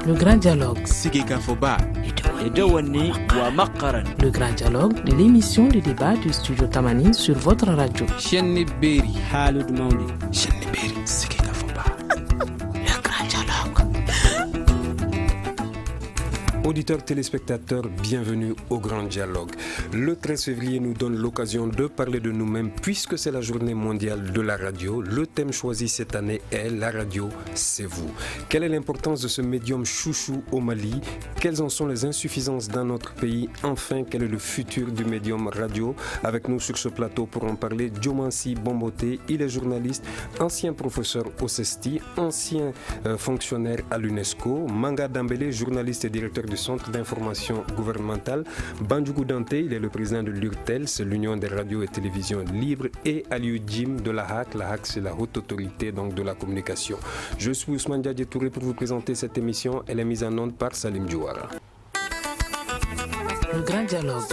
Le grand dialogue. Sigeka Foba. Le grand dialogue de l'émission de débat du studio Tamani sur votre radio. Chenni Beri. Halud Mauli. Chenni Beri. Sigeka Foba. Le grand dialogue. Auditeurs, téléspectateurs, bienvenue au Grand Dialogue. Le 13 février nous donne l'occasion de parler de nous-mêmes puisque c'est la journée mondiale de la radio. Le thème choisi cette année est « La radio, c'est vous ». Quelle est l'importance de ce médium chouchou au Mali? Quelles en sont les insuffisances dans notre pays? Enfin, quel est le futur du médium radio? Avec nous sur ce plateau pour en parler, Diomansi Bomboté, il est journaliste, ancien professeur au CESTI, ancien fonctionnaire à l'UNESCO, Manga Dambélé, journaliste et directeur du Centre d'information gouvernementale, Bandjougou Dante, il est le président de l'URTEL, c'est l'Union des radios et télévisions libres, et Aliou Jim de la HAC. La HAC, c'est la haute autorité donc, de la communication. Je suis Ousmane Diadje Touré pour vous présenter cette émission. Elle est mise en onde par Salim Djouara. Le grand dialogue.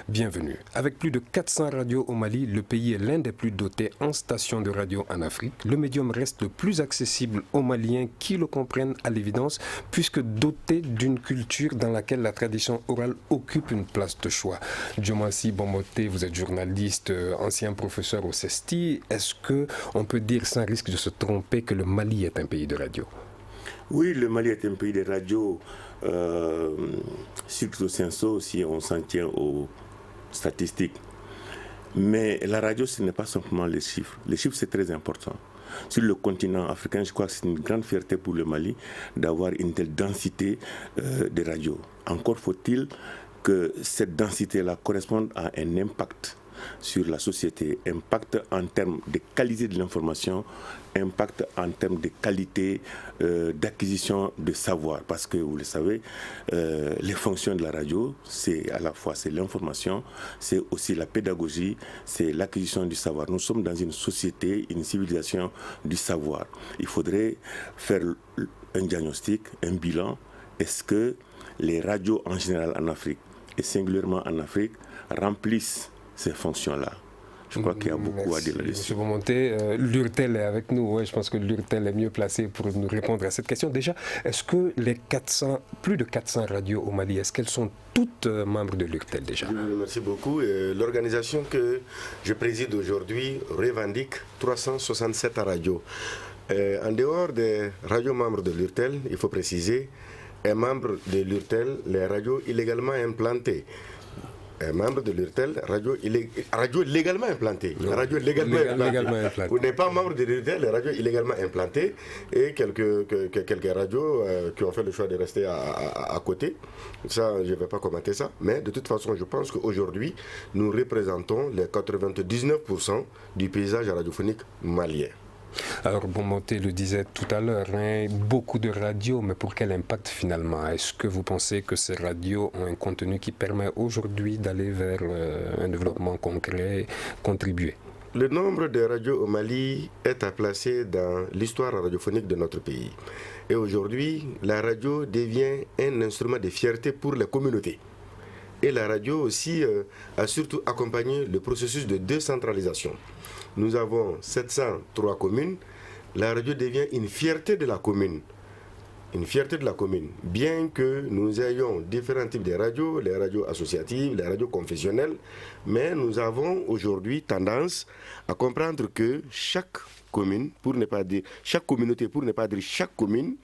Bienvenue. Avec plus de 400 radios au Mali, le pays est l'un des plus dotés en stations de radio en Afrique. Le médium reste le plus accessible aux Maliens qui le comprennent à l'évidence, puisque doté d'une culture dans laquelle la tradition orale occupe une place de choix. Diomansi Bomboté, vous êtes journaliste, ancien professeur au CESTI. Est-ce qu'on peut dire sans risque de se tromper que le Mali est un pays de radio? Oui, le Mali est un pays de radio. Stricto sensu, si on s'en tient aux statistiques. Mais la radio, ce n'est pas simplement les chiffres. Les chiffres, c'est très important. Sur le continent africain, je crois que c'est une grande fierté pour le Mali d'avoir une telle densité de radios. Encore faut-il que cette densité-là corresponde à un impact sur la société, impact en termes de qualité de l'information, impact en termes de qualité d'acquisition de savoir. Parce que, vous le savez, les fonctions de la radio, c'est à la fois c'est l'information, c'est aussi la pédagogie, c'est l'acquisition du savoir. Nous sommes dans une société, une civilisation du savoir. Il faudrait faire un diagnostic, un bilan. Est-ce que les radios en général en Afrique, et singulièrement en Afrique, remplissent ces fonctions-là? Je crois qu'il y a beaucoup à dire là-dessus. Monsieur Bomboté, l'URTEL est avec nous. Ouais, je pense que l'URTEL est mieux placé pour nous répondre à cette question. Déjà, est-ce que les plus de 400 radios au Mali, est-ce qu'elles sont toutes membres de l'URTEL déjà? Merci beaucoup. L'organisation que je préside aujourd'hui revendique 367 radios. En dehors des radios membres de l'URTEL, il faut préciser, est membre de l'URTEL les radios illégalement implantées. Membre de l'URTEL, radio légalement implantée. Radio légalement implantée. Vous n'êtes pas membre de l'URTEL, les radios illégalement implantées et quelques radios qui ont fait le choix de rester à côté. Ça, je ne vais pas commenter ça. Mais de toute façon, je pense qu'aujourd'hui, nous représentons les 99% du paysage radiophonique malien. Alors, Bomboté le disait tout à l'heure, beaucoup de radios, mais pour quel impact finalement? Est-ce que vous pensez que ces radios ont un contenu qui permet aujourd'hui d'aller vers un développement concret, contribuer? Le nombre de radios au Mali est à placer dans l'histoire radiophonique de notre pays. Et aujourd'hui, la radio devient un instrument de fierté pour les communautés. Et la radio aussi a surtout accompagné le processus de décentralisation. Nous avons 703 communes. La radio devient une fierté de la commune. Une fierté de la commune. Bien que nous ayons différents types de radios, les radios associatives, les radios confessionnelles, mais nous avons aujourd'hui tendance à comprendre que chaque commune, pour ne pas dire chaque communauté, pour ne pas dire chaque commune,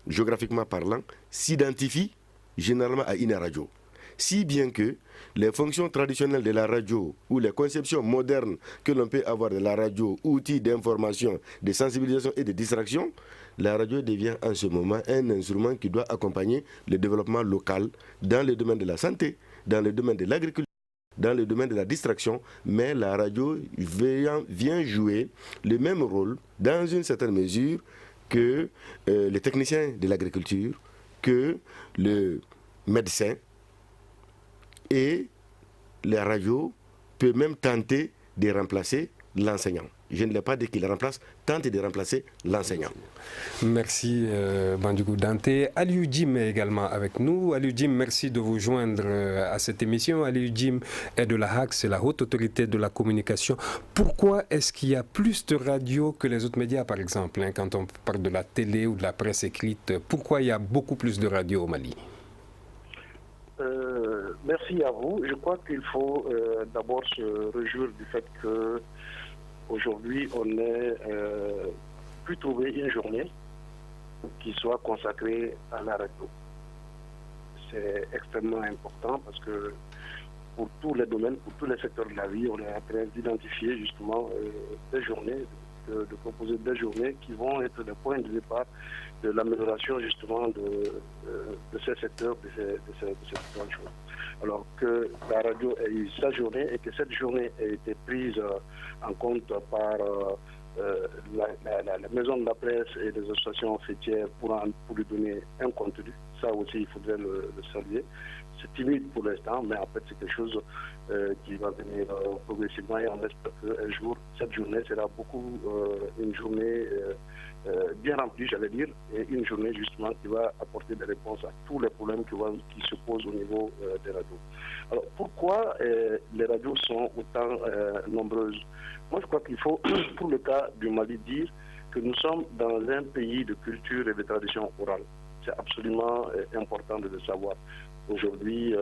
géographiquement parlant, s'identifie généralement à une radio. Si bien que les fonctions traditionnelles de la radio ou les conceptions modernes que l'on peut avoir de la radio, outils d'information, de sensibilisation et de distraction, la radio devient en ce moment un instrument qui doit accompagner le développement local dans le domaine de la santé, dans le domaine de l'agriculture, dans le domaine de la distraction, mais la radio vient jouer le même rôle dans une certaine mesure que les techniciens de l'agriculture, que le médecin. Et la radio peut même tenter de remplacer l'enseignant. je ne l'ai pas dit qu'il remplace, tente de remplacer l'enseignant. Merci Bandjougou Dante. Aliou Jim est également avec nous. Aliou Jim, merci de vous joindre à cette émission. Aliou Jim est de la HAC, c'est la haute autorité de la communication. Pourquoi est-ce qu'il y a plus de radios que les autres médias, par exemple, quand on parle de la télé ou de la presse écrite? Pourquoi il y a beaucoup plus de radios au Mali? Merci à vous. Je crois qu'il faut d'abord se réjouir du fait que aujourd'hui, on ait pu trouver une journée qui soit consacrée à la radio. C'est extrêmement important parce que pour tous les domaines, pour tous les secteurs de la vie, on est en train d'identifier justement des journées, de proposer des journées qui vont être des points de départ de l'amélioration justement de ces secteurs, de ces grandes choses. Alors que la radio ait eu sa journée et que cette journée ait été prise en compte par la maison de la presse et les associations fêtières pour lui donner un contenu, ça aussi il faudrait le saluer. C'est timide pour l'instant, mais en fait c'est quelque chose qui va venir progressivement et on espère qu'un jour, cette journée sera beaucoup une journée bien remplie, j'allais dire, et une journée justement qui va apporter des réponses à tous les problèmes qui se posent au niveau des radios. Alors pourquoi les radios sont autant nombreuses? Moi je crois qu'il faut, pour le cas du Mali, dire que nous sommes dans un pays de culture et de tradition orale. C'est absolument important de le savoir. Aujourd'hui,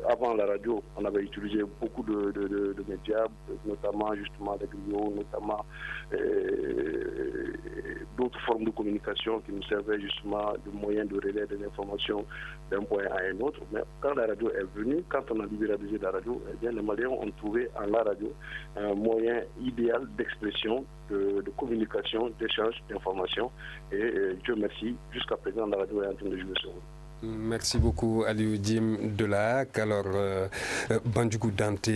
avant la radio, on avait utilisé beaucoup de médias, notamment justement des griots, notamment d'autres formes de communication qui nous servaient justement de moyens de relais de l'information d'un point à un autre. Mais quand la radio est venue, quand on a libéralisé la radio, eh bien, les Maliens ont trouvé en la radio un moyen idéal d'expression, de communication, d'échange, d'information. Et Dieu merci, jusqu'à présent, la radio est en train de jouer ce rôle. Merci beaucoup Aliou Jim de la HAC. Alors, Bandjougou Dante,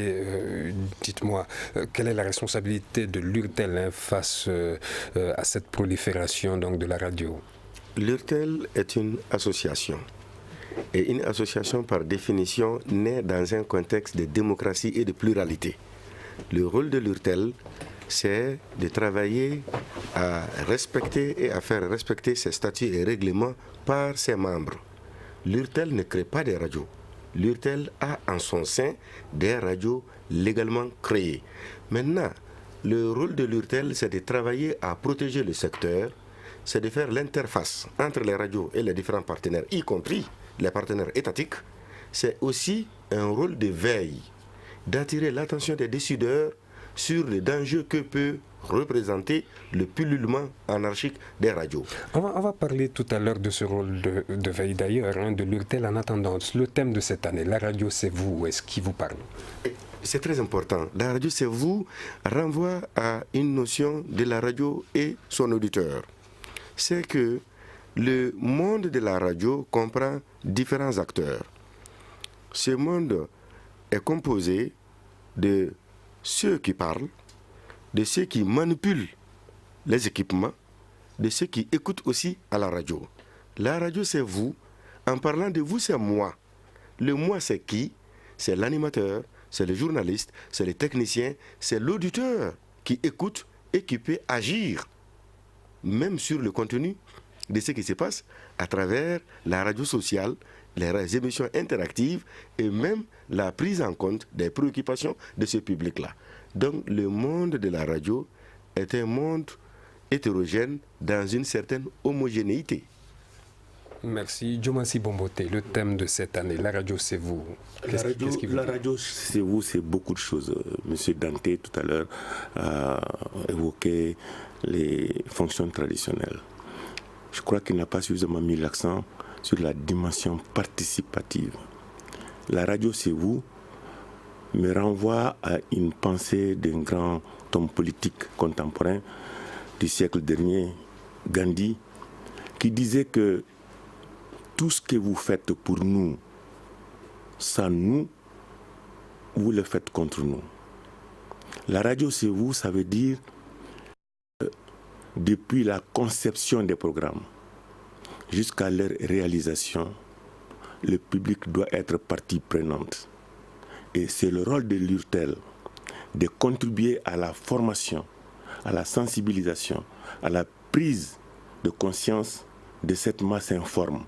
dites-moi, quelle est la responsabilité de l'URTEL face à cette prolifération donc, de la radio? L'URTEL est une association. Et une association, par définition, naît dans un contexte de démocratie et de pluralité. Le rôle de l'URTEL, c'est de travailler à respecter et à faire respecter ses statuts et règlements par ses membres. L'URTEL ne crée pas des radios. L'URTEL a en son sein des radios légalement créées. Maintenant, le rôle de l'URTEL, c'est de travailler à protéger le secteur, c'est de faire l'interface entre les radios et les différents partenaires, y compris les partenaires étatiques. C'est aussi un rôle de veille, d'attirer l'attention des décideurs sur les dangers que peut représenter le pullulement anarchique des radios. On va parler tout à l'heure de ce rôle de veille d'ailleurs, de l'URTEL. En attendant, le thème de cette année, la radio c'est vous, est-ce qui vous parle? C'est très important. La radio c'est vous renvoie à une notion de la radio et son auditeur. C'est que le monde de la radio comprend différents acteurs. Ce monde est composé de ceux qui parlent, de ceux qui manipulent les équipements, de ceux qui écoutent aussi à la radio. La radio, c'est vous. En parlant de vous, c'est moi. Le moi, c'est qui? C'est l'animateur, c'est le journaliste, c'est le technicien, c'est l'auditeur qui écoute et qui peut agir, même sur le contenu de ce qui se passe à travers la radio sociale, les émissions interactives et même la prise en compte des préoccupations de ce public-là. Donc le monde de la radio est un monde hétérogène dans une certaine homogénéité. Merci. Diomansi Bomboté, le thème de cette année, la radio c'est vous. La radio c'est vous, c'est beaucoup de choses. Monsieur Dante tout à l'heure a évoqué les fonctions traditionnelles. Je crois qu'il n'a pas suffisamment mis l'accent sur la dimension participative. La radio c'est vous me renvoie à une pensée d'un grand homme politique contemporain du siècle dernier, Gandhi, qui disait que tout ce que vous faites pour nous, sans nous, vous le faites contre nous. La radio, c'est vous, ça veut dire depuis la conception des programmes jusqu'à leur réalisation, le public doit être partie prenante. Et c'est le rôle de l'URTEL de contribuer à la formation, à la sensibilisation, à la prise de conscience de cette masse informe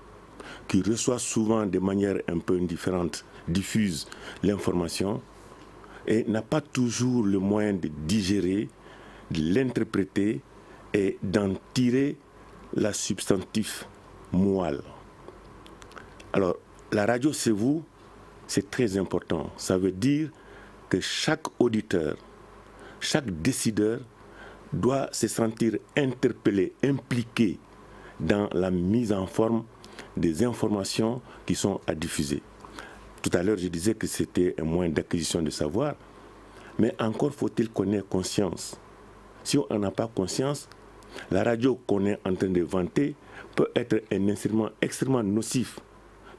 qui reçoit souvent de manière un peu différente, diffuse l'information et n'a pas toujours le moyen de digérer, de l'interpréter et d'en tirer la substantif moelle. Alors, la radio, c'est vous, c'est très important. Ça veut dire que chaque auditeur, chaque décideur doit se sentir interpellé, impliqué dans la mise en forme des informations qui sont à diffuser. Tout à l'heure, je disais que c'était un moyen d'acquisition de savoir, mais encore faut-il qu'on ait conscience. Si on n'a pas conscience, la radio qu'on est en train de vanter peut être un instrument extrêmement nocif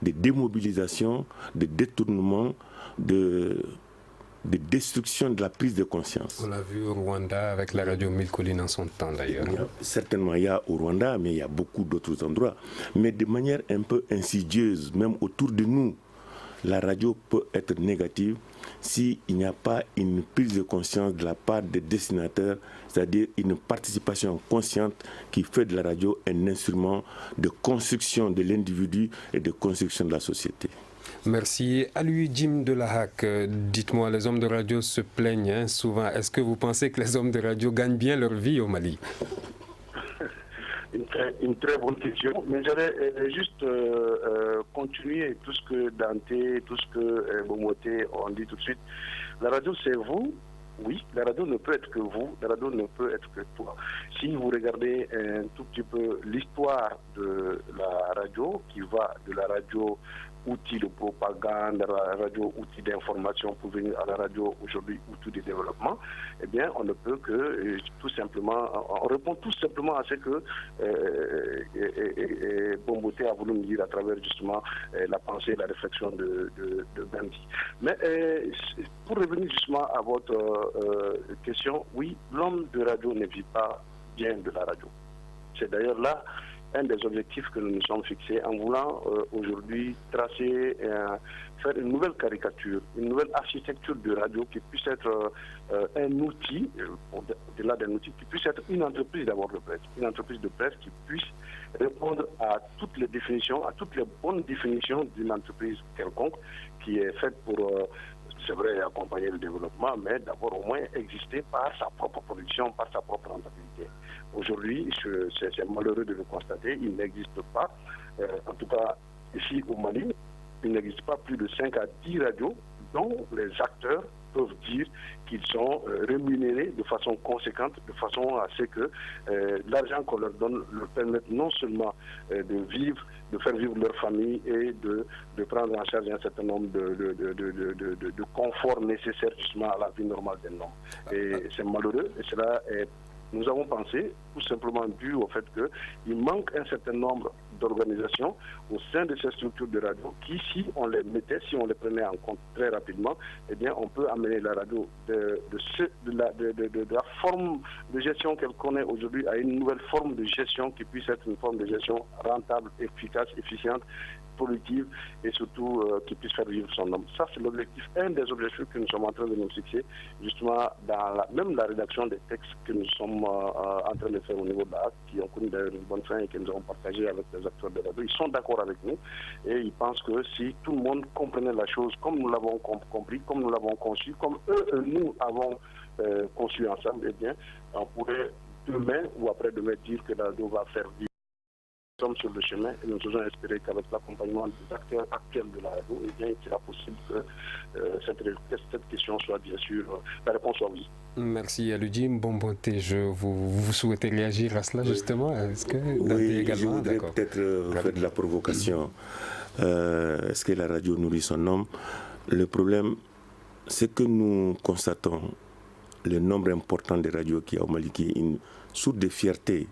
de démobilisation, de détournement, de destruction de la prise de conscience. On l'a vu au Rwanda avec la radio Mille Collines en son temps d'ailleurs. Certainement, il y a au Rwanda, mais il y a beaucoup d'autres endroits. Mais de manière un peu insidieuse, même autour de nous, la radio peut être négative s'il n'y a pas une prise de conscience de la part des destinataires, c'est-à-dire une participation consciente qui fait de la radio un instrument de construction de l'individu et de construction de la société. Merci. À lui, Jim Delahac, dites-moi, les hommes de radio se plaignent souvent. Est-ce que vous pensez que les hommes de radio gagnent bien leur vie au Mali? Une très bonne question, mais j'allais juste continuer tout ce que Dante, tout ce que Bomoté ont dit tout de suite. La radio, c'est vous. Oui, la radio ne peut être que vous, la radio ne peut être que toi. Si vous regardez un tout petit peu l'histoire de la radio, qui va de la radio outil de propagande, à la radio outil d'information pour venir à la radio aujourd'hui outil de développement, eh bien on ne peut que tout simplement, on répond tout simplement à ce que Bomboté a voulu me dire à travers justement la pensée, la réflexion de Gandhi. Mais pour revenir justement à votre question, oui, l'homme de radio ne vit pas bien de la radio. C'est d'ailleurs là un des objectifs que nous nous sommes fixés en voulant aujourd'hui tracer, faire une nouvelle caricature, une nouvelle architecture de radio qui puisse être un outil, au-delà d'un outil, qui puisse être une entreprise d'abord de presse, une entreprise de presse qui puisse répondre à toutes les définitions, à toutes les bonnes définitions d'une entreprise quelconque qui est faite pour... c'est vrai, accompagner le développement, mais d'abord au moins exister par sa propre production, par sa propre rentabilité. Aujourd'hui, c'est malheureux de le constater, il n'existe pas, en tout cas ici au Mali, il n'existe pas plus de 5 à 10 radios dont les acteurs peuvent dire qu'ils sont rémunérés de façon conséquente, de façon à ce que l'argent qu'on leur donne leur permette non seulement de vivre, de faire vivre leur famille et de prendre en charge un certain nombre de conforts nécessaires justement à la vie normale d'un homme. Et c'est malheureux, et cela est... Nous avons pensé, tout simplement dû au fait qu'il manque un certain nombre d'organisations au sein de ces structures de radio qui, si on les mettait, si on les prenait en compte très rapidement, eh bien, on peut amener la radio de la forme de gestion qu'elle connaît aujourd'hui à une nouvelle forme de gestion qui puisse être une forme de gestion rentable, efficace, efficiente, productive et surtout qui puisse faire vivre son homme. Ça, c'est l'objectif, un des objectifs que nous sommes en train de nous fixer, justement, dans même la rédaction des textes que nous sommes en train de faire au niveau de la HAC, qui ont connu d'ailleurs une bonne fin et que nous avons partagé avec les acteurs de la radio. Ils sont d'accord avec nous et ils pensent que si tout le monde comprenait la chose comme nous l'avons compris, comme nous l'avons conçu, comme eux et nous avons conçu ensemble, eh bien, on pourrait demain ou après-demain dire que la radio va faire vivre. Nous sommes sur le chemin et nous osons espérer qu'avec l'accompagnement des acteurs actuels de la radio, eh bien, il sera possible que cette question soit bien sûr, la réponse soit oui. Merci Aludjim Bombonté. Vous souhaitez réagir à cela justement? Est-ce que oui, également, je voudrais peut-être faire de la provocation. Est-ce que la radio nourrit son homme? Le problème, c'est que nous constatons le nombre important de radios qu'il y a au Mali, qui est une source de fierté.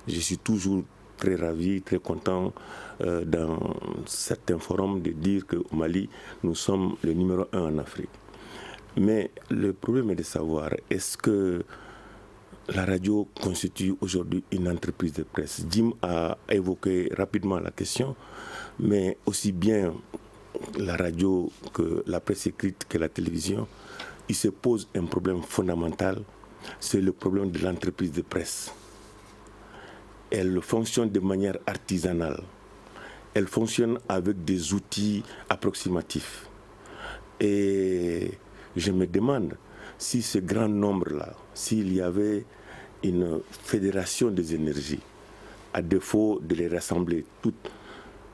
Je suis toujours très ravi, très content dans certains forums de dire qu'au Mali, nous sommes le numéro 1 en Afrique. Mais le problème est de savoir, est-ce que la radio constitue aujourd'hui une entreprise de presse? Jim a évoqué rapidement la question, mais aussi bien la radio que la presse écrite que la télévision, il se pose un problème fondamental c'est le problème de l'entreprise de presse. Elle fonctionne de manière artisanale. Elle fonctionne avec des outils approximatifs. Et je me demande si ce grand nombre-là, s'il y avait une fédération des énergies, à défaut de les rassembler toutes,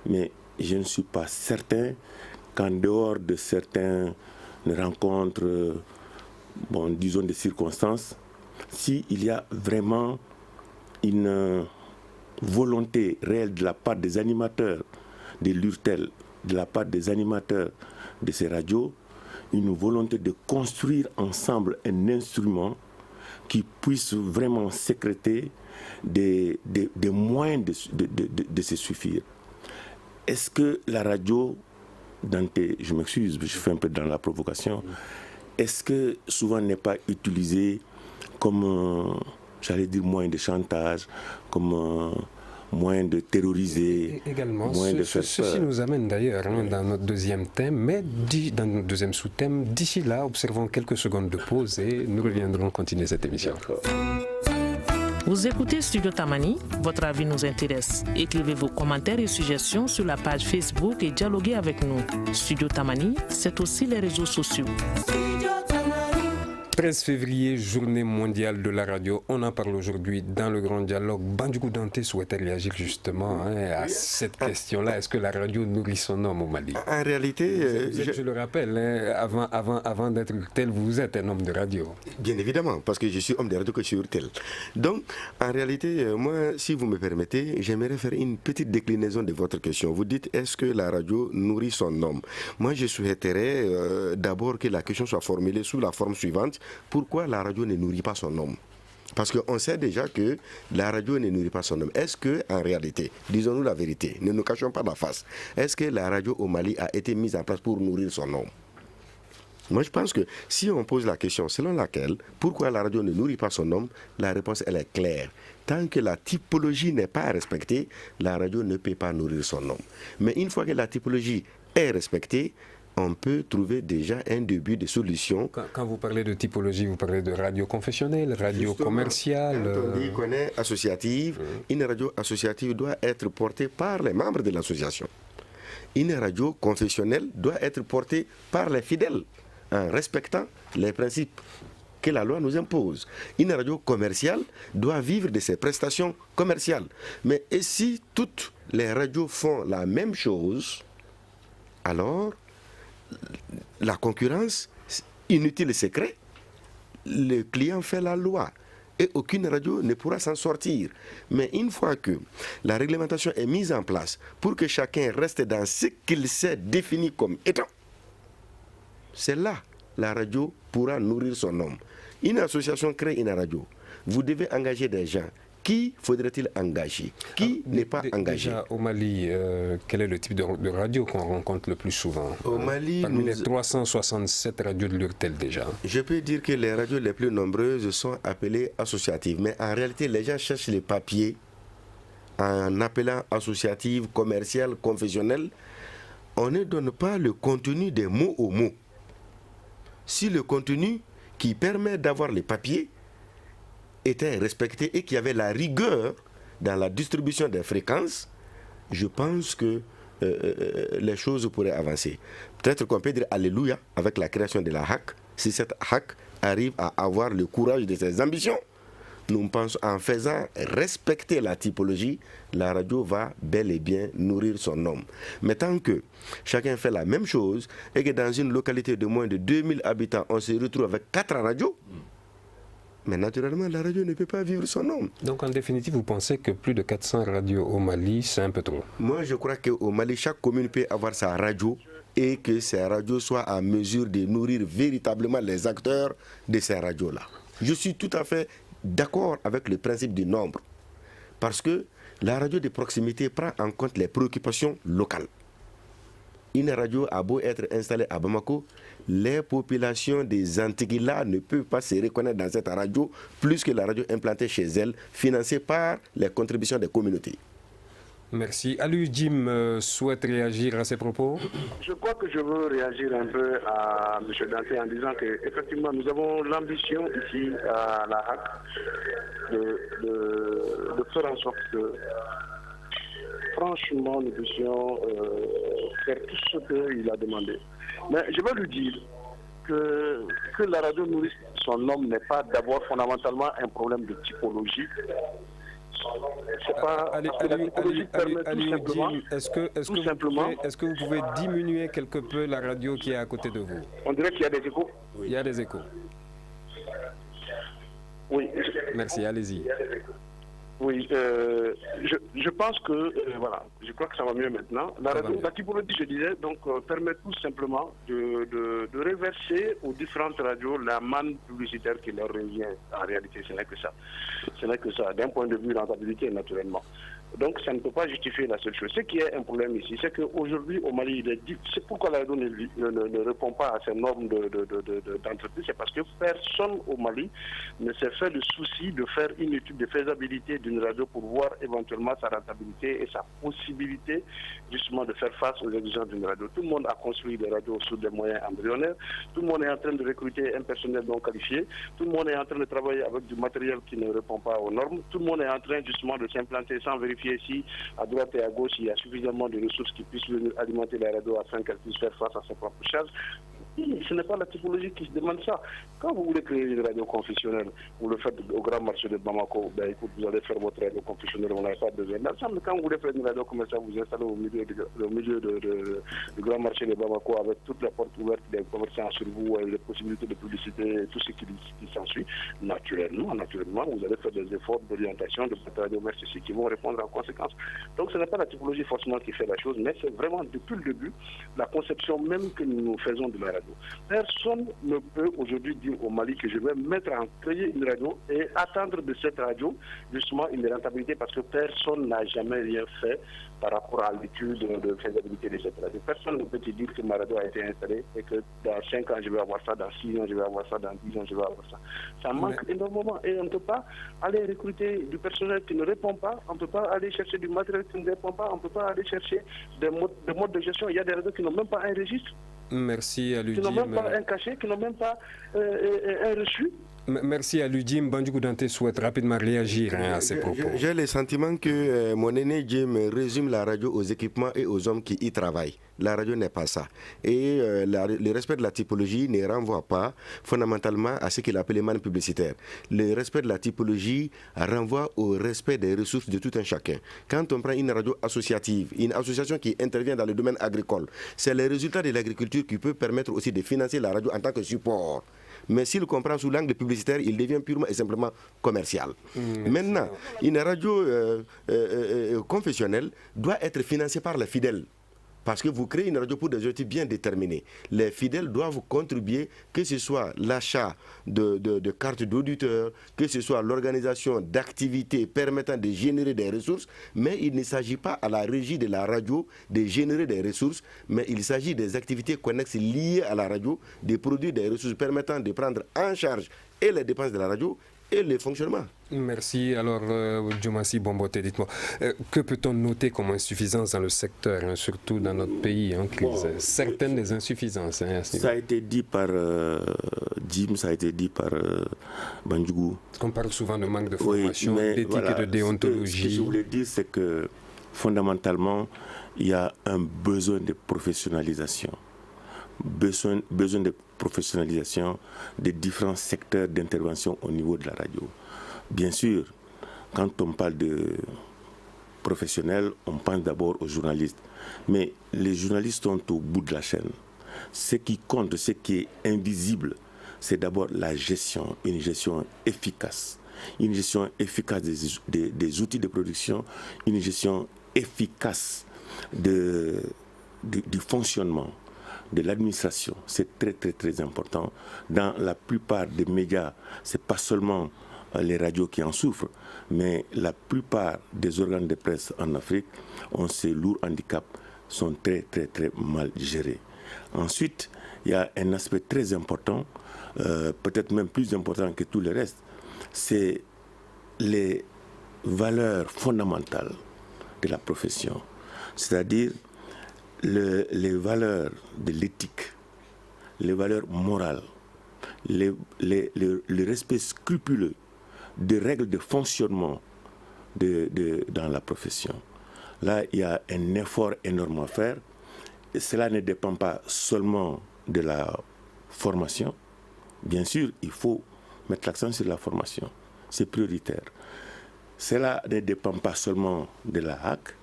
mais je ne suis pas certain qu'en dehors de certaines rencontres, disons des circonstances, s'il y a vraiment une volonté réelle de la part des animateurs de l'URTEL, de la part des animateurs de ces radios, une volonté de construire ensemble un instrument qui puisse vraiment sécréter des moyens de se suffire. Est-ce que la radio, je m'excuse, je fais un peu dans la provocation, est-ce que souvent n'est pas utilisée comme, j'allais dire, moyen de chantage, comme moyen de terroriser, également, moyen de faire peur. Ceci nous amène d'ailleurs dans notre deuxième thème, mais dans notre deuxième sous-thème. D'ici là, observons quelques secondes de pause et nous reviendrons continuer cette émission. Vous écoutez Studio Tamani, votre avis nous intéresse. Écrivez vos commentaires et suggestions sur la page Facebook et dialoguez avec nous. Studio Tamani, c'est aussi les réseaux sociaux. 13 février, journée mondiale de la radio. On en parle aujourd'hui dans le grand dialogue. Bandjougou Dante souhaitait réagir justement à cette question-là. Est-ce que la radio nourrit son homme au Mali? En réalité... je le rappelle, avant d'être tel, vous êtes un homme de radio. Bien évidemment, parce que je suis homme de radio que je suis tel. Donc, en réalité, moi, si vous me permettez, j'aimerais faire une petite déclinaison de votre question. Vous dites, est-ce que la radio nourrit son homme? Moi, je souhaiterais d'abord que la question soit formulée sous la forme suivante. Pourquoi la radio ne nourrit pas son homme? Parce qu'on sait déjà que la radio ne nourrit pas son homme. Est-ce qu'en réalité, disons-nous la vérité, ne nous cachons pas la face, est-ce que la radio au Mali a été mise en place pour nourrir son homme? Moi, je pense que si on pose la question selon laquelle, pourquoi la radio ne nourrit pas son homme, la réponse, elle est claire. Tant que la typologie n'est pas respectée, la radio ne peut pas nourrir son homme. Mais une fois que la typologie est respectée, on peut trouver déjà un début de solution. Quand vous parlez de typologie, vous parlez de radio confessionnelle, radio commerciale. Quand on dit qu'on est associative, une radio associative doit être portée par les membres de l'association. Une radio confessionnelle doit être portée par les fidèles, en respectant les principes que la loi nous impose. Une radio commerciale doit vivre de ses prestations commerciales. Mais et si toutes les radios font la même chose, alors la concurrence, inutile et secret, le client fait la loi et aucune radio ne pourra s'en sortir. Mais une fois que la réglementation est mise en place pour que chacun reste dans ce qu'il s'est défini comme étant, c'est là la radio pourra nourrir son homme. Une association crée une radio. Vous devez engager des gens. Qui faudrait-il engager? Qui n'est pas engagé? Déjà, au Mali, quel est le type de radio qu'on rencontre le plus souvent? Au Mali, parmi les 367 radios de l'URTEL déjà. Je peux dire que les radios les plus nombreuses sont appelées associatives. Mais en réalité, les gens cherchent les papiers en appelant associative, commerciale, confessionnelle. On ne donne pas le contenu des mots au mot. Si le contenu qui permet d'avoir les papiers était respecté et qu'il y avait la rigueur dans la distribution des fréquences, je pense que les choses pourraient avancer. Peut-être qu'on peut dire alléluia avec la création de la HAC, si cette HAC arrive à avoir le courage de ses ambitions. Nous pensons en faisant respecter la typologie, la radio va bel et bien nourrir son homme. Mais tant que chacun fait la même chose et que dans une localité de moins de 2000 habitants, on se retrouve avec 4 radios, mais naturellement, la radio ne peut pas vivre son nom. Donc en définitive, vous pensez que plus de 400 radios au Mali, c'est un peu trop? Moi, je crois qu'au Mali, chaque commune peut avoir sa radio et que ces radios soient en mesure de nourrir véritablement les acteurs de ces radios-là. Je suis tout à fait d'accord avec le principe du nombre. Parce que la radio de proximité prend en compte les préoccupations locales. Une radio a beau être installée à Bamako, les populations des Antigua ne peuvent pas se reconnaître dans cette radio plus que la radio implantée chez elles, financée par les contributions des communautés. Merci. Alu Jim souhaite réagir à ces propos. Je crois que je veux réagir un peu à M. Danté en disant qu'effectivement, nous avons l'ambition ici à la HAC de faire en sorte que, franchement, nous puissions faire tout ce qu'il a demandé. Mais je veux lui dire que la radio nourrisse son nom n'est pas d'abord fondamentalement un problème de typologie. C'est pas est-ce que vous pouvez diminuer quelque peu la radio qui est à côté de vous? On dirait qu'il y a des échos. Oui. Il y a des échos. Oui. Merci, allez-y. Oui, je pense que, voilà, je crois que ça va mieux maintenant. La typologie, je disais, donc, permet tout simplement de reverser aux différentes radios la manne publicitaire qui leur revient. En réalité, ce n'est que ça. Ce n'est que ça, d'un point de vue rentabilité, naturellement. Donc, ça ne peut pas justifier la seule chose. Ce qui est un problème ici, c'est qu'aujourd'hui, au Mali, c'est pourquoi la radio ne répond pas à ces normes d'entreprise, c'est parce que personne au Mali ne s'est fait le souci de faire une étude de faisabilité d'une radio pour voir éventuellement sa rentabilité et sa possibilité, justement, de faire face aux exigences d'une radio. Tout le monde a construit des radios sous des moyens embryonnaires. Tout le monde est en train de recruter un personnel non qualifié. Tout le monde est en train de travailler avec du matériel qui ne répond pas aux normes. Tout le monde est en train, justement, de s'implanter sans vérifier si à droite et à gauche il y a suffisamment de ressources qui puissent venir alimenter la radio afin qu'elle puisse faire face à ses propres charges. Ce n'est pas la typologie qui se demande ça. Quand vous voulez créer une radio confessionnelle, vous le faites au grand marché de Bamako, ben écoute, vous allez faire votre radio confessionnelle, on n'a pas besoin d'ensemble. Quand vous voulez faire une radio comme ça, vous installez au milieu du grand marché de Bamako avec toutes les portes ouvertes des commerçants sur vous, les possibilités de publicité, tout ce qui s'ensuit. Naturellement, vous allez faire des efforts d'orientation de votre radio, mais c'est ceux qui vont répondre en conséquence. Donc ce n'est pas la typologie forcément qui fait la chose, mais c'est vraiment depuis le début la conception même que nous faisons de la radio. Personne ne peut aujourd'hui dire au Mali que je vais mettre en créer une radio et attendre de cette radio justement une rentabilité parce que personne n'a jamais rien fait par rapport à l'étude de faisabilité de cette radio. Personne ne peut te dire que ma radio a été installée et que dans 5 ans je vais avoir ça, dans 6 ans je vais avoir ça, dans 10 ans je vais avoir ça. Ça manque énormément et on ne peut pas aller recruter du personnel qui ne répond pas, on ne peut pas aller chercher du matériel qui ne répond pas, on ne peut pas aller chercher des modes de gestion. Il y a des radios qui n'ont même pas un registre. Merci à Ludim. Qui n'ont même pas un cachet, qui n'ont même pas un reçu. Merci à Ludim. Bandjougou Danté souhaite rapidement réagir à ces propos. J'ai le sentiment que mon aîné Jim résume la radio aux équipements et aux hommes qui y travaillent. La radio n'est pas ça. Et le respect de la typologie ne renvoie pas fondamentalement à ce qu'il appelle les mannes publicitaires. Le respect de la typologie renvoie au respect des ressources de tout un chacun. Quand on prend une radio associative, une association qui intervient dans le domaine agricole, c'est les résultats de l'agriculture qui peut permettre aussi de financer la radio en tant que support. Mais s'il comprend sous l'angle publicitaire, il devient purement et simplement commercial. Maintenant, une radio confessionnelle doit être financée par les fidèles. Parce que vous créez une radio pour des objectifs bien déterminés. Les fidèles doivent contribuer, que ce soit l'achat de cartes d'auditeurs, que ce soit l'organisation d'activités permettant de générer des ressources, mais il ne s'agit pas à la régie de la radio de générer des ressources, mais il s'agit des activités connexes liées à la radio, de produire des ressources permettant de prendre en charge et les dépenses de la radio et le fonctionnement. Merci. Alors, Djomassi Bomboté, dites-moi, que peut-on noter comme insuffisance dans le secteur, surtout dans notre pays en crise? Certaines des insuffisances. Ça a été dit par Jim, ça a été dit par Bandjougou. On parle souvent de manque de formation, d'éthique et de déontologie. Ce que je voulais dire, c'est que fondamentalement, il y a un besoin de professionnalisation. Besoin de professionnalisation des différents secteurs d'intervention au niveau de la radio. Bien sûr, quand on parle de professionnels, on pense d'abord aux journalistes. Mais les journalistes sont au bout de la chaîne. Ce qui compte, ce qui est invisible, c'est d'abord la gestion, une gestion efficace. Une gestion efficace des outils de production, une gestion efficace du fonctionnement de l'administration. C'est très très très important. Dans la plupart des médias, ce n'est pas seulement les radios qui en souffrent, mais la plupart des organes de presse en Afrique ont ces lourds handicaps, sont très très très mal gérés. Ensuite, il y a un aspect très important, peut-être même plus important que tout le reste, c'est les valeurs fondamentales de la profession, c'est-à-dire les valeurs de l'éthique, les valeurs morales, le respect scrupuleux des règles de fonctionnement dans la profession. Là, il y a un effort énorme à faire. Et cela ne dépend pas seulement de la formation. Bien sûr, il faut mettre l'accent sur la formation. C'est prioritaire. Cela ne dépend pas seulement de la HAC,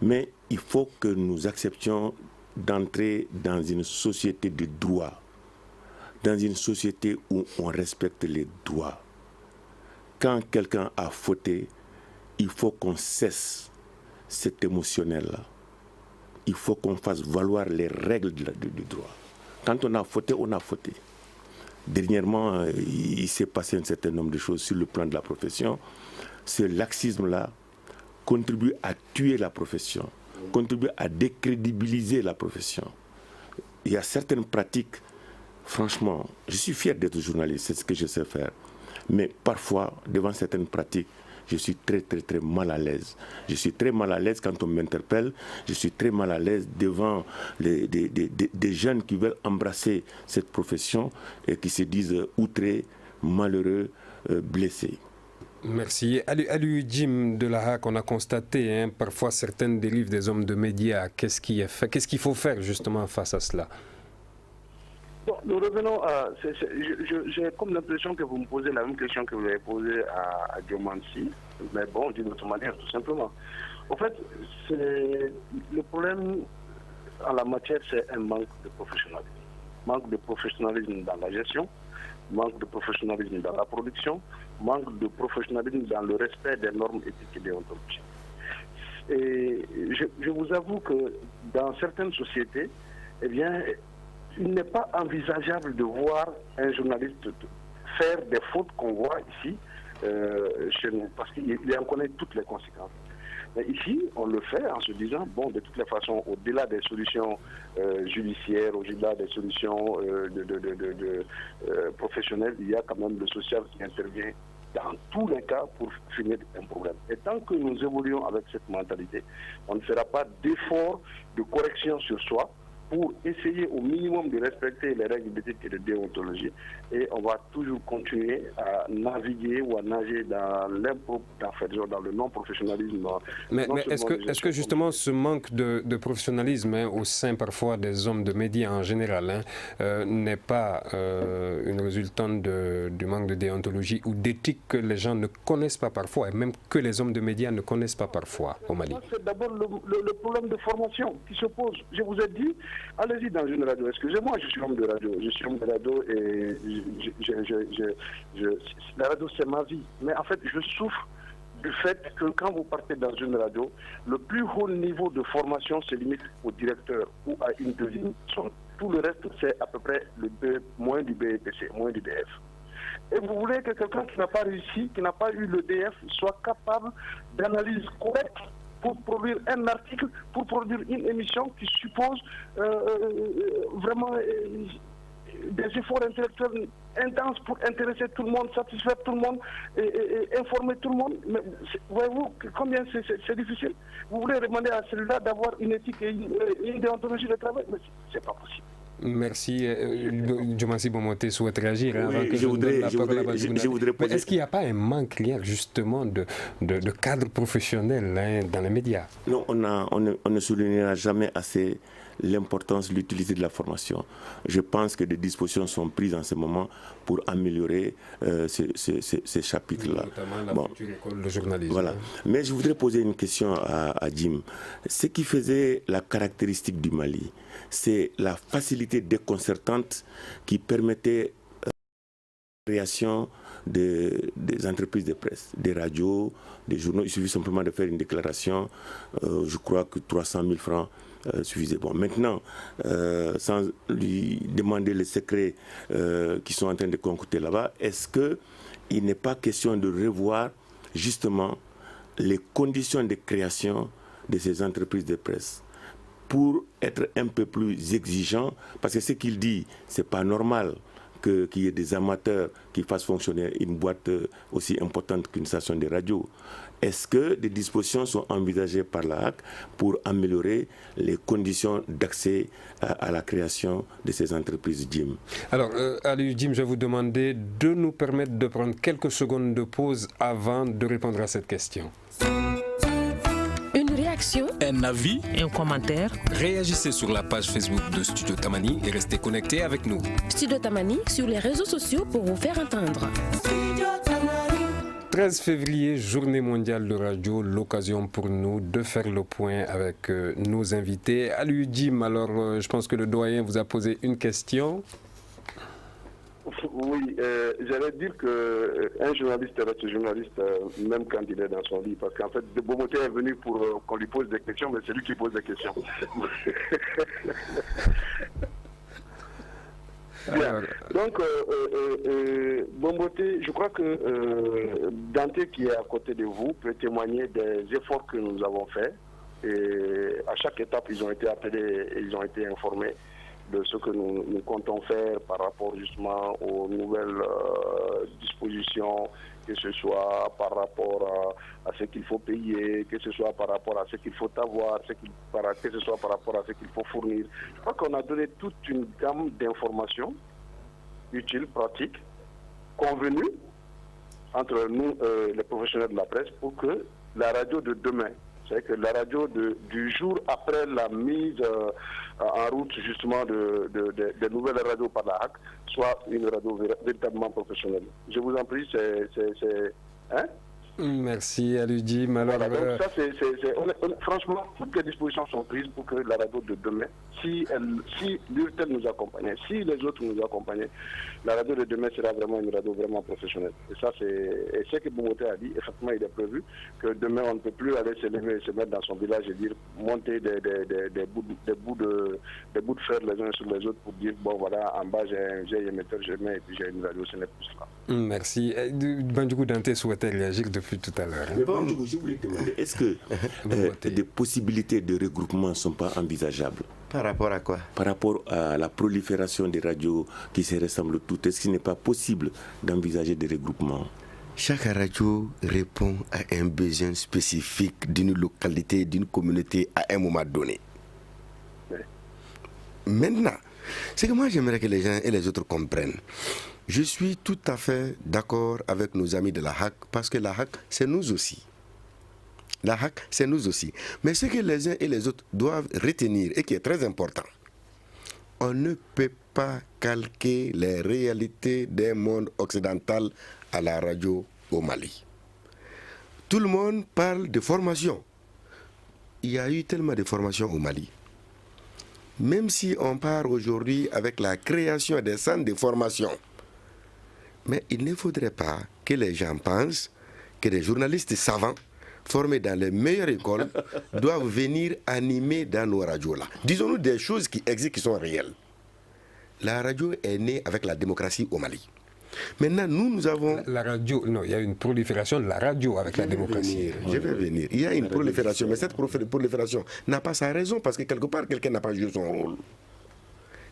mais il faut que nous acceptions d'entrer dans une société de droit, dans une société où on respecte les droits. Quand quelqu'un a fauté, il faut qu'on cesse cet émotionnel-là. Il faut qu'on fasse valoir les règles du droit. Quand on a fauté, on a fauté. Dernièrement, il s'est passé un certain nombre de choses sur le plan de la profession. Ce laxisme-là contribue à tuer la profession, contribue à décrédibiliser la profession. Il y a certaines pratiques, franchement, je suis fier d'être journaliste, c'est ce que je sais faire. Mais parfois, devant certaines pratiques, je suis très mal à l'aise. Je suis très mal à l'aise quand on m'interpelle. Je suis très mal à l'aise devant des jeunes qui veulent embrasser cette profession et qui se disent outrés, malheureux, blessés. Merci. Alu Jim de la HAC, on a constaté parfois certaines dérives des hommes de médias. Qu'est-ce qu'il faut faire justement face à cela? Bon, nous revenons à... J'ai comme l'impression que vous me posez la même question que vous avez posée à Diomansi, mais bon, d'une autre manière, tout simplement. En fait, le problème en la matière, c'est un manque de professionnalisme. Manque de professionnalisme dans la gestion, manque de professionnalisme dans la production, manque de professionnalisme dans le respect des normes éthiques et déontologiques. Et je vous avoue que dans certaines sociétés, eh bien, il n'est pas envisageable de voir un journaliste faire des fautes qu'on voit ici chez nous, parce qu'il en connaît toutes les conséquences. Mais ici, on le fait en se disant, bon, de toutes les façons, au-delà des solutions judiciaires, au-delà des solutions professionnelles, il y a quand même le social qui intervient dans tous les cas pour finir un problème. Et tant que nous évoluons avec cette mentalité, on ne fera pas d'effort de correction sur soi pour essayer au minimum de respecter les règles d'éthique et de déontologie. Et on va toujours continuer à naviguer ou à nager dans le non-professionnalisme. Mais est-ce que justement ce manque de professionnalisme au sein parfois des hommes de médias en général n'est pas une résultante du manque de déontologie ou d'éthique que les gens ne connaissent pas parfois et même que les hommes de médias ne connaissent pas parfois au Mali? C'est d'abord le problème de formation qui se pose. Je vous ai dit, allez-y dans une radio. Excusez-moi, je suis homme de radio. Je suis homme de radio et la radio, c'est ma vie. Mais en fait, je souffre du fait que quand vous partez dans une radio, le plus haut niveau de formation se limite au directeur ou à une deuxième. Tout le reste, c'est à peu près moins du BEPC, moins du DF. Et vous voulez que quelqu'un qui n'a pas réussi, qui n'a pas eu le DF, soit capable d'analyse correcte pour produire un article, pour produire une émission qui suppose vraiment des efforts intellectuels intenses pour intéresser tout le monde, satisfaire tout le monde et informer tout le monde. Mais voyez-vous combien c'est difficile? Vous voulez demander à celui-là d'avoir une éthique et une déontologie de travail, mais c'est pas possible. Merci. Diomansi Bomoté souhaite réagir avant que je voudrais poser... Est-ce qu'il n'y a pas un manque clair justement de cadres professionnels dans les médias? Non, on ne soulignera jamais assez l'importance de l'utilité de la formation. Je pense que des dispositions sont prises en ce moment pour améliorer ces chapitres-là. Notamment la future école de journalisme. Voilà. Mais je voudrais poser une question à Jim. Ce qui faisait la caractéristique du Mali, c'est la facilité déconcertante qui permettait la création des entreprises de presse, des radios, des journaux. Il suffit simplement de faire une déclaration. Je crois que 300 000 francs suffisait. Bon, maintenant, sans lui demander les secrets qui sont en train de concocter là-bas, est-ce qu'il n'est pas question de revoir justement les conditions de création de ces entreprises de presse pour être un peu plus exigeant? Parce que ce qu'il dit, ce n'est pas normal qu'il y ait des amateurs qui fassent fonctionner une boîte aussi importante qu'une station de radio. Est-ce que des dispositions sont envisagées par la HAC pour améliorer les conditions d'accès à la création de ces entreprises, Jim? Alors, Aliou Jim, je vais vous demander de nous permettre de prendre quelques secondes de pause avant de répondre à cette question. Une réaction, Un avis, Un commentaire, Réagissez sur la page Facebook de Studio Tamani et restez connectés avec nous. Studio Tamani sur les réseaux sociaux pour vous faire entendre. 13 février, journée mondiale de radio, l'occasion pour nous de faire le point avec nos invités. Aliou Jim, alors je pense que le doyen vous a posé une question. Oui, j'allais dire qu'un journaliste reste journaliste même quand il est dans son lit, parce qu'en fait, Bomoté est venu pour qu'on lui pose des questions, mais c'est lui qui pose des questions. Bien. Donc, Bomboté, je crois que Dante, qui est à côté de vous, peut témoigner des efforts que nous avons faits. Et à chaque étape, ils ont été appelés et ils ont été informés de ce que nous comptons faire par rapport justement aux nouvelles dispositions, que ce soit par rapport à ce qu'il faut payer, que ce soit par rapport à ce qu'il faut avoir, que ce soit par rapport à ce qu'il faut fournir. Je crois qu'on a donné toute une gamme d'informations utiles, pratiques, convenues entre nous, les professionnels de la presse, pour que la radio de demain, c'est que la radio du jour après la mise en route justement de nouvelles radios par la HAC soit une radio véritablement professionnelle. Je vous en prie, Hein? Merci Aliou Jim. Alors, voilà, donc ça, franchement, toutes les dispositions sont prises pour que la radio de demain, si l'URTEL nous accompagnait, si les autres nous accompagnaient, la radio de demain sera vraiment une radio vraiment professionnelle. Et ça, c'est ce que Bomoté a dit. Effectivement, il est prévu que demain, on ne peut plus aller se lever et se mettre dans son village et dire monter des bouts de fer les uns sur les autres pour dire, bon voilà, en bas, j'ai un émetteur, je mets et puis j'ai une radio, ce n'est plus cela. Merci. Bandjougou Dante souhaitait réagir depuis tout à l'heure. Mais Bandjougou, je voulais demander, est-ce que des possibilités de regroupement ne sont pas envisageables? Par rapport à quoi? Par rapport à la prolifération des radios qui se ressemblent toutes, est-ce qu'il n'est pas possible d'envisager des regroupements? Chaque radio répond à un besoin spécifique d'une localité, d'une communauté à un moment donné. Maintenant, c'est que moi j'aimerais que les gens et les autres comprennent. Je suis tout à fait d'accord avec nos amis de la HAC, parce que la HAC, c'est nous aussi. La HAC, c'est nous aussi. Mais ce que les uns et les autres doivent retenir, et qui est très important, on ne peut pas calquer les réalités des mondes occidental à la radio au Mali. Tout le monde parle de formation. Il y a eu tellement de formations au Mali. Même si on part aujourd'hui avec la création des centres de formation, mais il ne faudrait pas que les gens pensent que des journalistes savants formés dans les meilleures écoles doivent venir animer dans nos radios-là. Disons-nous des choses qui existent, qui sont réelles. La radio est née avec la démocratie au Mali. Maintenant, nous avons... La radio, non, il y a une prolifération de la radio avec la démocratie. Je vais venir. Il y a une prolifération, mais cette prolifération n'a pas sa raison parce que quelque part, quelqu'un n'a pas joué son rôle.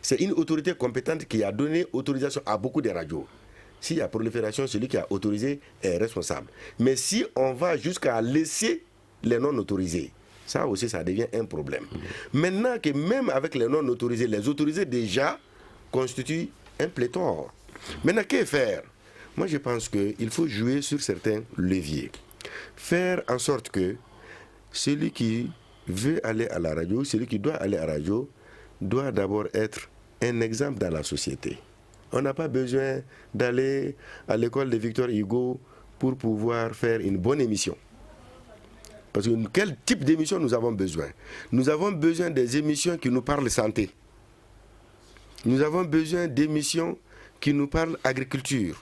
C'est une autorité compétente qui a donné autorisation à beaucoup de radios. S'il y a prolifération, celui qui a autorisé est responsable. Mais si on va jusqu'à laisser les non autorisés, ça aussi, ça devient un problème. Maintenant que même avec les non autorisés, les autorisés déjà constituent un pléthore. Maintenant, que faire? Moi, je pense qu'il faut jouer sur certains leviers. Faire en sorte que celui qui veut aller à la radio, celui qui doit aller à la radio, doit d'abord être un exemple dans la société. On n'a pas besoin d'aller à l'école de Victor Hugo pour pouvoir faire une bonne émission. Parce que quel type d'émission nous avons besoin? Nous avons besoin des émissions qui nous parlent santé. Nous avons besoin d'émissions qui nous parlent agriculture.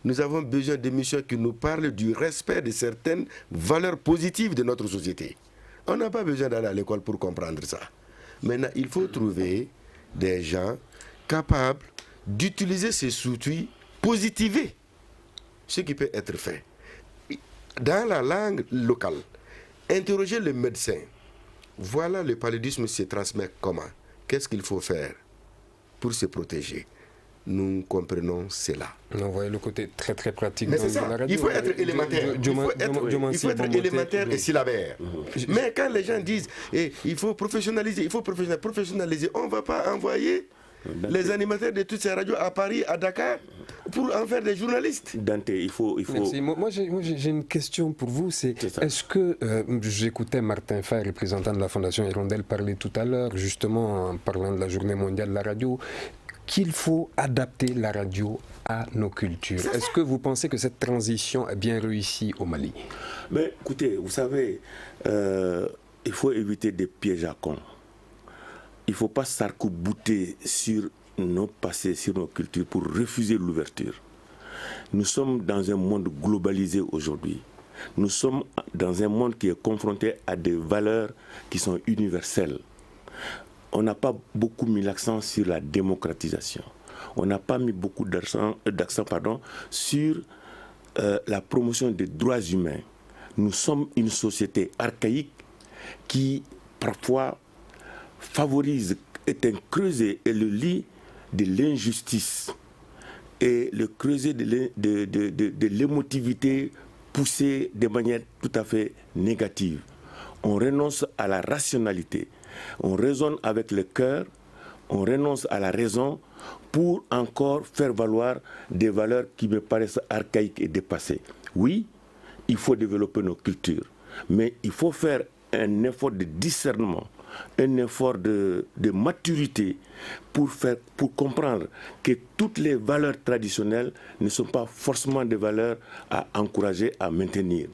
Nous avons besoin d'émissions qui nous parlent du respect de certaines valeurs positives de notre société. On n'a pas besoin d'aller à l'école pour comprendre ça. Maintenant, il faut trouver des gens capables d'utiliser ces outils, positiver ce qui peut être fait. Dans la langue locale, interroger le médecin. Voilà, le paludisme se transmet comment? Qu'est-ce qu'il faut faire pour se protéger? nous comprenons cela. On voit le côté très très pratique mais de la radio. Il faut être élémentaire. Il faut être élémentaire et syllabaire. Mais quand les gens disent il faut professionnaliser, on ne va pas envoyer les animateurs de toutes ces radios à Paris, à Dakar, pour en faire des journalistes. Dante, il faut... Merci. Moi j'ai une question pour vous. Est-ce que, j'écoutais Martin Faye, représentant de la Fondation Hirondelle, parler tout à l'heure, justement en parlant de la Journée mondiale de la radio, qu'il faut adapter la radio à nos cultures. Est-ce que vous pensez que cette transition est bien réussie au Mali? Mais écoutez, vous savez, il faut éviter des pièges à con. Il ne faut pas s'arc-bouter sur nos passés, sur nos cultures pour refuser l'ouverture. Nous sommes dans un monde globalisé aujourd'hui. Nous sommes dans un monde qui est confronté à des valeurs qui sont universelles. On n'a pas beaucoup mis l'accent sur la démocratisation. On n'a pas mis beaucoup d'accent sur la promotion des droits humains. Nous sommes une société archaïque qui, parfois, favorise, est un creuset et le lit de l'injustice et le creuset de l'émotivité poussée de manière tout à fait négative. On renonce à la rationalité. On raisonne avec le cœur, on renonce à la raison pour encore faire valoir des valeurs qui me paraissent archaïques et dépassées. Oui, il faut développer nos cultures, mais il faut faire un effort de discernement, un effort de maturité pour comprendre que toutes les valeurs traditionnelles ne sont pas forcément des valeurs à encourager, à maintenir.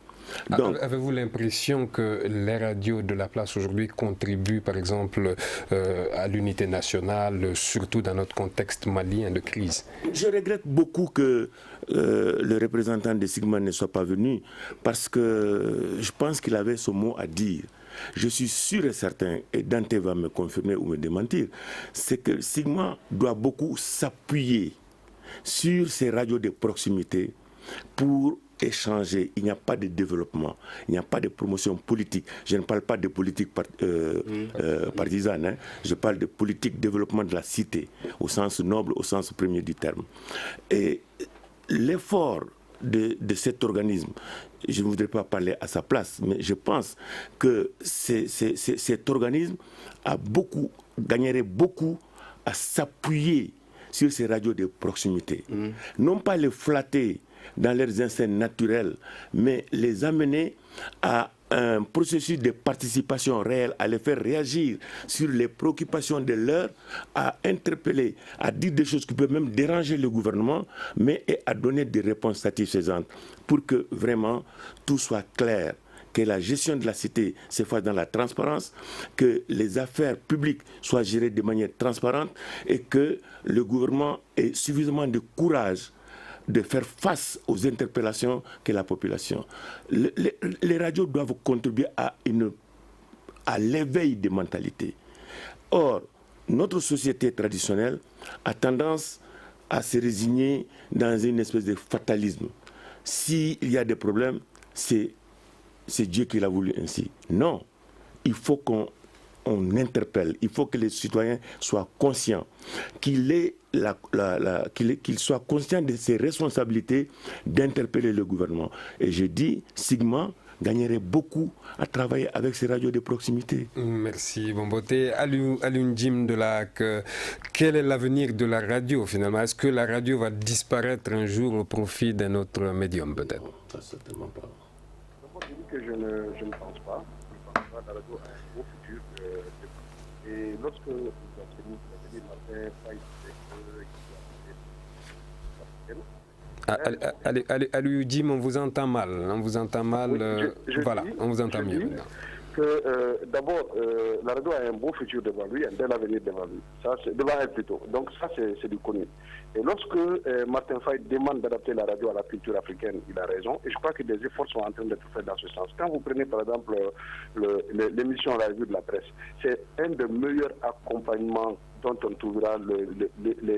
Donc, avez-vous l'impression que les radios de la place aujourd'hui contribuent, par exemple, à l'unité nationale, surtout dans notre contexte malien de crise? Je regrette beaucoup que le représentant de Sigma ne soit pas venu, parce que je pense qu'il avait ce mot à dire. Je suis sûr et certain, et Dante va me confirmer ou me démentir, c'est que Sigma doit beaucoup s'appuyer sur ces radios de proximité pour échanger. Il n'y a pas de développement, il n'y a pas de promotion politique. Je ne parle pas de politique partisane, hein. Je parle de politique développement de la cité, au sens noble, au sens premier du terme. Et l'effort de cet organisme, je ne voudrais pas parler à sa place, mais je pense que cet organisme gagnerait beaucoup à s'appuyer sur ces radios de proximité. Non pas les flatter dans leurs instincts naturels, mais les amener à un processus de participation réelle, à les faire réagir sur les préoccupations de l'heure, à interpeller, à dire des choses qui peuvent même déranger le gouvernement, mais à donner des réponses satisfaisantes pour que vraiment tout soit clair, que la gestion de la cité se fasse dans la transparence, que les affaires publiques soient gérées de manière transparente et que le gouvernement ait suffisamment de courage de faire face aux interpellations que la population. Les radios doivent contribuer à l'éveil des mentalités. Or, notre société traditionnelle a tendance à se résigner dans une espèce de fatalisme. S'il y a des problèmes, c'est Dieu qui l'a voulu ainsi. Non, il faut qu'on interpelle, il faut que les citoyens soient conscients, qu'il soit conscient de ses responsabilités d'interpeller le gouvernement. Et je dis, Sigma gagnerait beaucoup à travailler avec ces radios de proximité. Merci Bomboté. Alioune Jim Delac, quel est l'avenir de la radio finalement? Est-ce que la radio va disparaître un jour au profit d'un autre médium peut-être? Ça, certainement pas. D'abord, je dis que je ne pense pas. Je pense pas que la radio a un beau futur. Et lorsque vous avez dit Martin Faye, Alioune Jim, on vous entend mal. On vous entend mal. Oui, on vous entend mieux maintenant. D'abord, la radio a un beau futur devant lui, un bel avenir devant lui. Ça, c'est devant elle plutôt. Donc ça, c'est du connu. Et lorsque Martin Faye demande d'adapter la radio à la culture africaine, il a raison. Et je crois que des efforts sont en train d'être faits dans ce sens. Quand vous prenez par exemple l'émission La Revue de la Presse, c'est un des meilleurs accompagnements dont on trouvera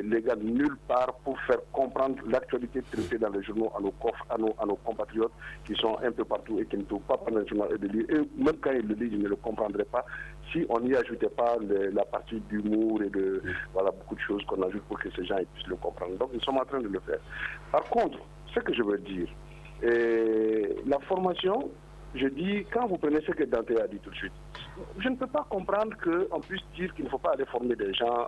légal nulle part pour faire comprendre l'actualité traitée dans les journaux à nos compatriotes qui sont un peu partout et qui ne trouvent pas prendre le journal et de lire. Et même quand ils le lisent, ils ne le comprendraient pas si on n'y ajoutait pas la partie d'humour et de beaucoup de choses qu'on ajoute pour que ces gens puissent le comprendre. Donc nous sommes en train de le faire. Par contre, ce que je veux dire, la formation, je dis, quand vous prenez ce que Dante a dit tout de suite, je ne peux pas comprendre qu'on puisse dire qu'il ne faut pas aller former des gens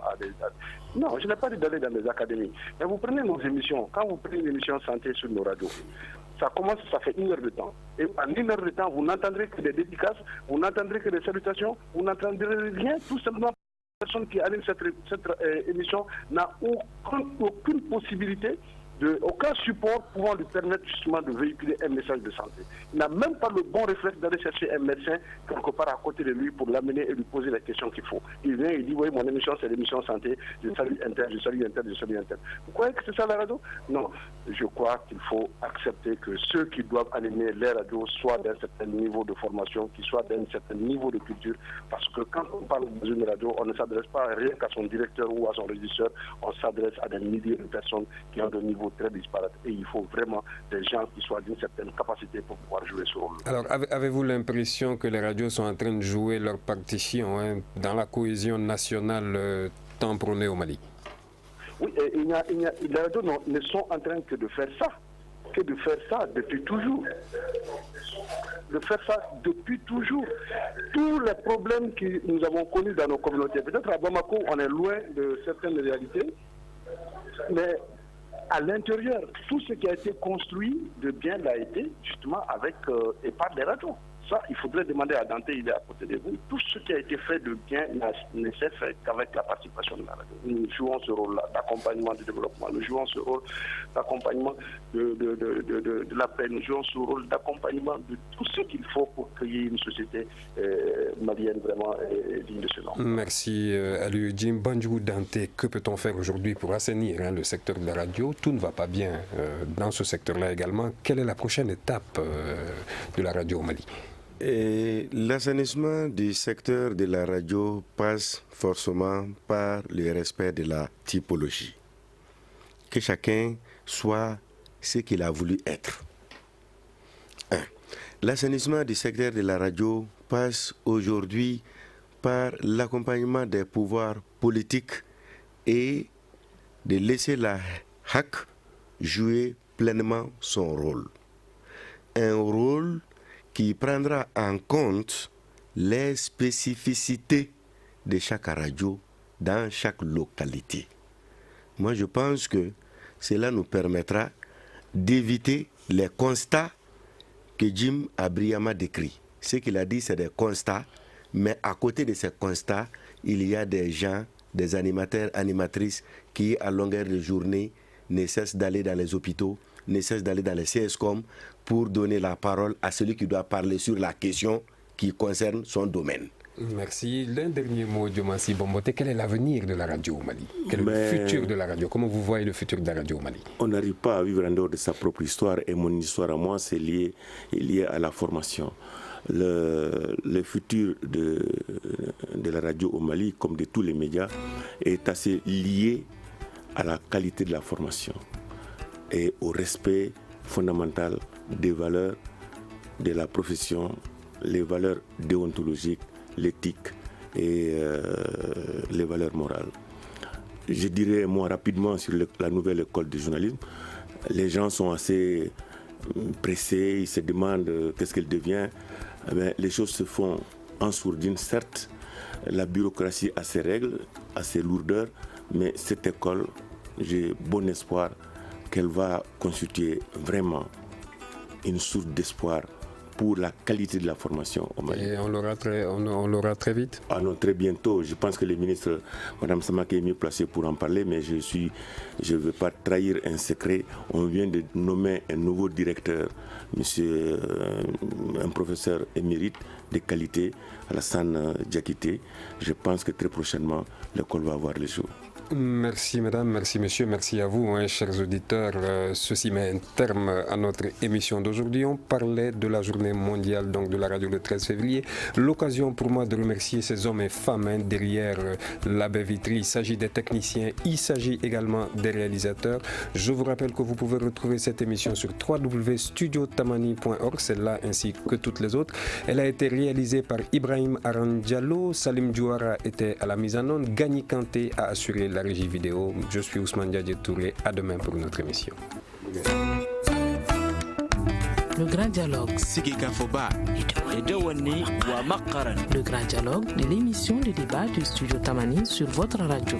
Non, je n'ai pas dit d'aller dans des académies. Mais vous prenez nos émissions, quand vous prenez une émission santé sur nos radios, ça fait 1 heure de temps. Et en 1 heure de temps, vous n'entendrez que des dédicaces, vous n'entendrez que des salutations, vous n'entendrez rien, tout simplement. La personne qui anime cette émission n'a aucune possibilité, aucun support pouvant lui permettre justement de véhiculer un message de santé. Il n'a même pas le bon réflexe d'aller chercher un médecin quelque part à côté de lui pour l'amener et lui poser la question qu'il faut. Il vient et il dit, oui, mon émission c'est l'émission santé, je salue Inter, je salue Inter, je salue Inter. Vous croyez que c'est ça la radio? Non. Je crois qu'il faut accepter que ceux qui doivent animer les radios soient d'un certain niveau de formation, qu'ils soient d'un certain niveau de culture, parce que quand on parle d'une radio, on ne s'adresse pas rien qu'à son directeur ou à son régisseur, on s'adresse à des milliers de personnes qui ont des niveaux très disparates et il faut vraiment des gens qui soient d'une certaine capacité pour pouvoir jouer ce rôle. Alors, avez-vous l'impression que les radios sont en train de jouer leur partition dans la cohésion nationale tant prônée au Mali? Oui, les radios ne sont en train que de faire ça depuis toujours. Tous les problèmes que nous avons connus dans nos communautés, peut-être à Bamako, on est loin de certaines réalités, mais à l'intérieur, tout ce qui a été construit de bien l'a été justement avec et par les radios. Ça, il faudrait demander à Dante, il est à côté de vous. Tout ce qui a été fait de bien ne s'est fait qu'avec la participation de la radio. Nous jouons ce rôle-là d'accompagnement du développement. Nous jouons ce rôle d'accompagnement de la paix. Nous jouons ce rôle d'accompagnement de tout ce qu'il faut pour créer une société malienne vraiment digne de ce nom. Merci Aliou Jim. Bandjougou Dante, que peut-on faire aujourd'hui pour assainir le secteur de la radio? Tout ne va pas bien dans ce secteur-là également. Quelle est la prochaine étape de la radio au Mali? L'assainissement du secteur de la radio passe forcément par le respect de la typologie. Que chacun soit ce qu'il a voulu être. L'assainissement du secteur de la radio passe aujourd'hui par l'accompagnement des pouvoirs politiques et de laisser la HAC jouer pleinement son rôle. Un rôle qui prendra en compte les spécificités de chaque radio dans chaque localité. Moi, je pense que cela nous permettra d'éviter les constats que Jim a brillamment décrits. Ce qu'il a dit, c'est des constats, mais à côté de ces constats, il y a des gens, des animateurs, animatrices qui, à longueur de journée, ne cessent d'aller dans les hôpitaux, ne cessent d'aller dans les CSCOM pour donner la parole à celui qui doit parler sur la question qui concerne son domaine. Merci. L'un dernier mot, Diomansi Bomboté, quel est l'avenir de la radio au Mali? Quel est le futur de la radio? Comment vous voyez le futur de la radio au Mali? On n'arrive pas à vivre en dehors de sa propre histoire et mon histoire à moi, c'est lié à la formation. Le futur de la radio au Mali, comme de tous les médias, est assez lié à la qualité de la formation et au respect fondamental des valeurs de la profession, les valeurs déontologiques, l'éthique et les valeurs morales. Je dirais moi rapidement sur la nouvelle école de journalisme, les gens sont assez pressés, ils se demandent qu'est-ce qu'elle devient. Mais les choses se font en sourdine, certes, la bureaucratie a ses règles, a ses lourdeurs, mais cette école, j'ai bon espoir qu'elle va constituer vraiment une source d'espoir pour la qualité de la formation au Mali. Et on l'aura très vite? Ah non, très bientôt. Je pense que le ministre, Mme Samake, est mieux placée pour en parler, mais je ne veux pas trahir un secret. On vient de nommer un nouveau directeur, un professeur émérite de qualité, Alassane Diakité. Je pense que très prochainement, l'école va avoir le jour. Merci mesdames, merci messieurs, merci à vous, chers auditeurs. Ceci met un terme à notre émission d'aujourd'hui. On parlait de la journée mondiale donc, de la radio le 13 février. L'occasion pour moi de remercier ces hommes et femmes derrière la baie vitrine. Il s'agit des techniciens, il s'agit également des réalisateurs. Je vous rappelle que vous pouvez retrouver cette émission sur www.studiotamani.org, celle-là ainsi que toutes les autres. Elle a été réalisée par Ibrahim Arandiallo, Salim Djouara était à la mise en onde, Gani Kanté a assuré la régie vidéo. Je suis Ousmane Diadje Touré. À demain pour notre émission. Le Grand Dialogue. Le Grand Dialogue de l'émission de débat du Studio Tamani sur votre radio.